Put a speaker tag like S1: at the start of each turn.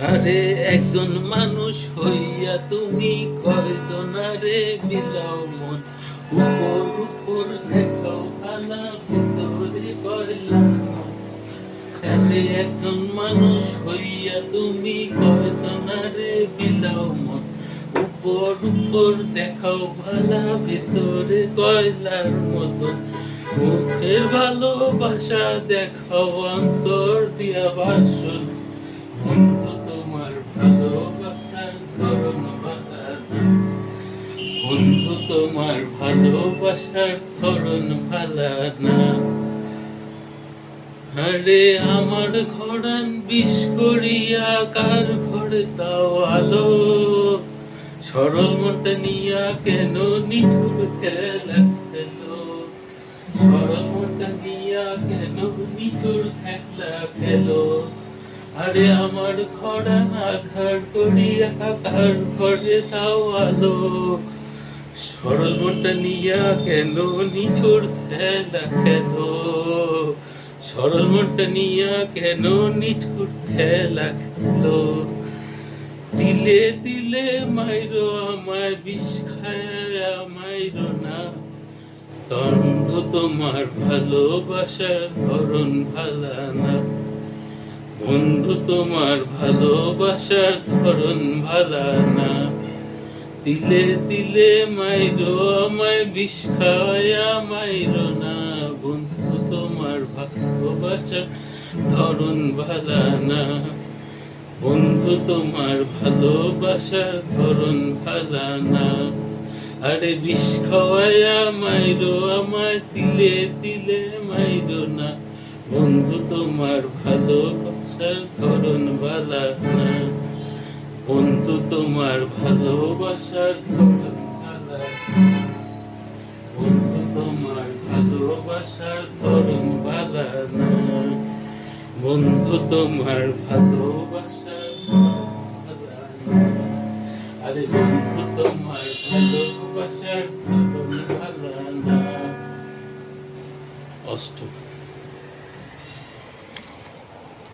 S1: আরে একজন মানুষ হইয়া তুমি কয়জনারে বিলাও মন, উপর উপর দেখাও ভালা ভিতরে কয়লা মন। আরে একজন মানুষ হইয়া তুমি কয়জনারে বিলাও মন, উপর উপর দেখাও ভালা ভিতরে কয়লার মতন। মুখের ভালোবাসা দেখাও অন্তর দিয়া বাসন, বন্ধু তোমার ভালোবাসার ধরন ভালা, বন্ধু তোমার ভালোবাসার ধরন ভালা না। আরে আমার ঘরান বিষ করিয়া কার ঘরে তাও আলো, সরল মনটা নিয়া কেন নিঠুর খেলা খেলো, সরল মনটা নিয়া কেন নিঠুর খেলা খেলো। আরে আমার ঘরান আধার করিয়া কার ঘরে তাও আলো, সরল মনটা নিয়া কেন নিঠুর খেলা খেলো, সরল মনটা নিয়া কেন নিঠুর খেলা খেলো। দিলে দিলে মাইরো আমায়, বিষ খায় মাইরো না, বন্ধু তোমার ভালোবাসার ধরন ভালা না, বন্ধু তোমার ভালোবাসার ধরন ভালা না। দিলে দিলে মাইরো আমায়, বিষ খায়া মাইরো না, বন্ধু তোমার ভালোবাসার ধরন ভালা না, বন্ধু তোমার ভালোবাসার ধরন ভালা না। আরে বিষ খাওয়ায়া মাইরো আমায়, দিলে দিলে মাইরো না, বন্ধু তোমার ভালোবাসার ধরন ভালা না, বন্ধু তোমার ভালোবাসার ধরন ভালা না, বন্ধু তোমার ভালোবাসার ধরন ভালা না, বন্ধু তোমার ভালোবাসার ধরন ভালা না। আরে বন্ধু তোমার ভালোবাসার ধরন ভালা না। অষ্টম।